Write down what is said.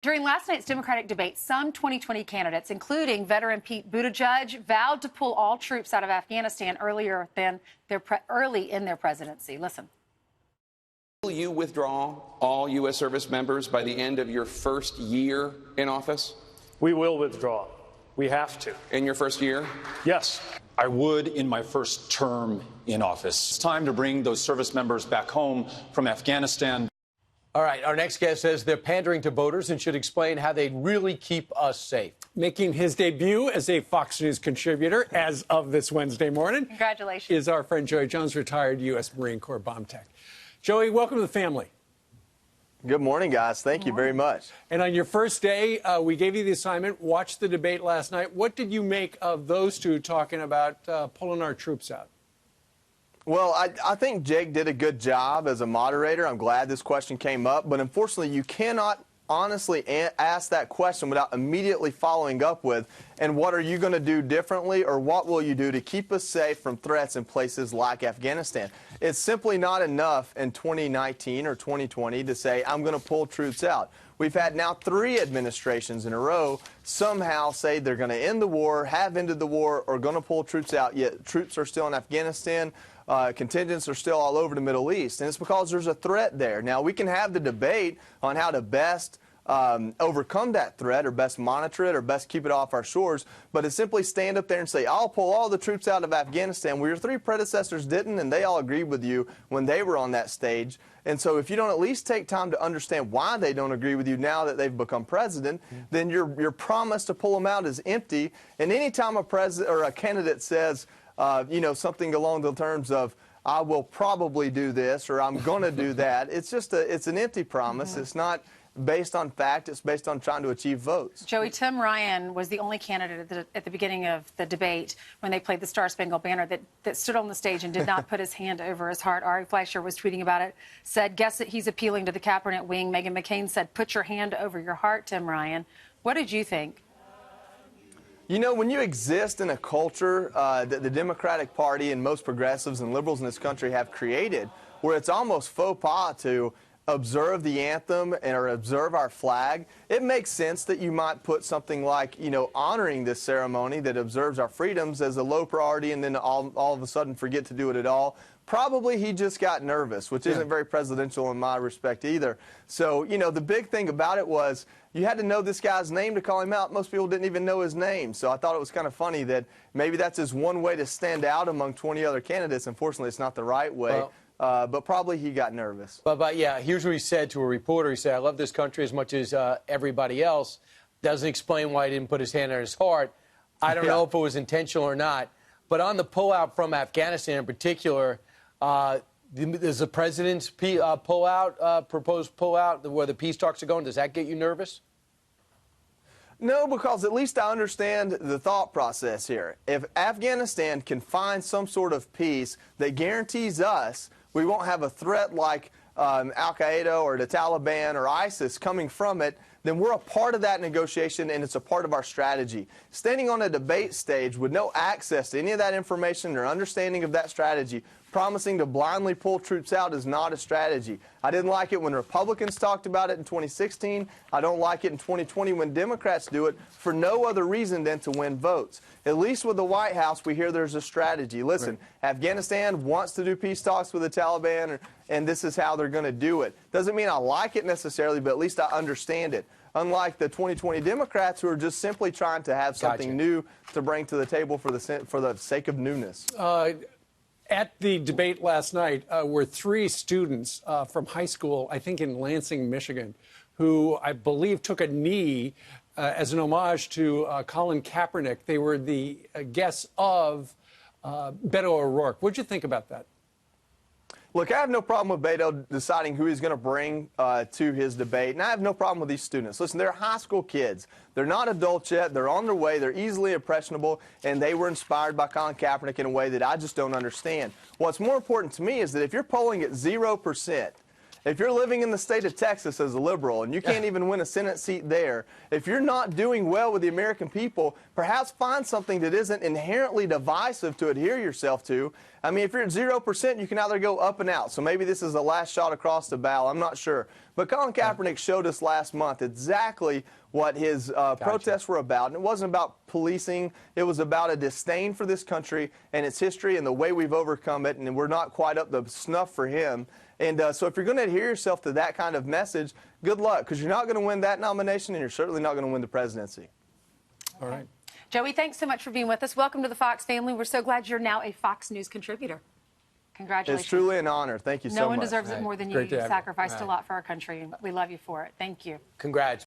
During last night's Democratic debate, some 2020 candidates, including veteran Pete Buttigieg, vowed to pull all troops out of Afghanistan early in their presidency. Listen. Will you withdraw all U.S. service members by the end of your first year in office? We will withdraw. We have to. In your first year? Yes. I would in my first term in office. It's time to bring those service members back home from Afghanistan. All right, our next guest says they're pandering to voters and should explain how they really keep us safe. Making his debut as a Fox News contributor as of this Wednesday morning. Congratulations. Is our friend Joey Jones, retired U.S. Marine Corps bomb tech. Joey, welcome to the family. Good morning, guys. Thank you very much. And on your first day, we gave you the assignment, watch the debate last night. What did you make of those two talking about pulling our troops out? Well, I think Jake did a good job as a moderator. I'm glad this question came up. But unfortunately, you cannot honestly ask that question without immediately following up with, and what are you going to do differently, or what will you do to keep us safe from threats in places like Afghanistan? It's simply not enough in 2019 or 2020 to say, I'm going to pull troops out. We've had now 3 administrations in a row somehow say they're going to end the war, have ended the war, or going to pull troops out, yet troops are still in Afghanistan. Contingents are still all over the Middle East, and it's because there's a threat there. Now, we can have the debate on how to best overcome that threat, or best monitor it, or best keep it off our shores, but to simply stand up there and say, I'll pull all the troops out of Afghanistan, well, your 3 predecessors didn't, and they all agreed with you when they were on that stage. And so if you don't at least take time to understand why they don't agree with you now that they've become president, then your promise to pull them out is empty. And any time a president or a candidate says, something along the terms of, I will probably do this, or I'm going to do that, it's an empty promise. It's not based on fact. It's based on trying to achieve votes. Joey, Tim Ryan was the only candidate at the beginning of the debate when they played the Star Spangled Banner that stood on the stage and did not put his hand over his heart. Ari Fleischer was tweeting about it, said, guess that he's appealing to the Kaepernick wing. Meghan McCain said, put your hand over your heart, Tim Ryan. What did you think? You know, when you exist in a culture that the Democratic Party and most progressives and liberals in this country have created, where it's almost faux pas to observe the anthem or observe our flag, it makes sense that you might put something like, honoring this ceremony that observes our freedoms as a low priority, and then all of a sudden forget to do it at all. Probably he just got nervous, which isn't very presidential in my respect either. So, the big thing about it was you had to know this guy's name to call him out. Most people didn't even know his name. So I thought it was kind of funny that maybe that's his one way to stand out among 20 other candidates. Unfortunately, it's not the right way. But probably he got nervous. But yeah, here's what he said to a reporter. He said, I love this country as much as everybody else. Doesn't explain why he didn't put his hand on his heart. I don't know if it was intentional or not. But on the pullout from Afghanistan in particular, does the president's proposed pullout, where the peace talks are going, does that get you nervous? No, because at least I understand the thought process here. If Afghanistan can find some sort of peace that guarantees us we won't have a threat like Al-Qaeda or the Taliban or ISIS coming from it, then we're a part of that negotiation, and it's a part of our strategy. Standing on a debate stage with no access to any of that information or understanding of that strategy, promising to blindly pull troops out is not a strategy. I didn't like it when Republicans talked about it in 2016. I don't like it in 2020 when Democrats do it for no other reason than to win votes. At least with the White House, we hear there's a strategy. Listen, Afghanistan wants to do peace talks with the Taliban, and this is how they're going to do it. Doesn't mean I like it necessarily, but at least I understand it. Unlike the 2020 Democrats, who are just simply trying to have something new to bring to the table for the sake of newness. At the debate last night were 3 students from high school, I think in Lansing, Michigan, who I believe took a knee as an homage to Colin Kaepernick. They were the guests of Beto O'Rourke. What did you think about that? Look, I have no problem with Beto deciding who he's going to bring to his debate, and I have no problem with these students. Listen, they're high school kids. They're not adults yet. They're on their way. They're easily impressionable, and they were inspired by Colin Kaepernick in a way that I just don't understand. What's more important to me is that if you're polling at 0%, if you're living in the state of Texas as a liberal and you can't even win a Senate seat there, if you're not doing well with the American people, perhaps find something that isn't inherently divisive to adhere yourself to I mean, if you're at 0%, you can either go up and out. So maybe this is the last shot across the bow. I'm not sure. But Colin Kaepernick showed us last month exactly what his protests were about. And it wasn't about policing. It was about a disdain for this country and its history and the way we've overcome it. And we're not quite up to snuff for him. And so if you're going to adhere yourself to that kind of message, good luck, because you're not going to win that nomination and you're certainly not going to win the presidency. All right. Joey, thanks so much for being with us. Welcome to the Fox family. We're so glad you're now a Fox News contributor. Congratulations. It's truly an honor. Thank you so much. No one deserves it more than you. Great to You've have you. sacrificed a lot for our country, and we love you for it. Thank you. Congrats.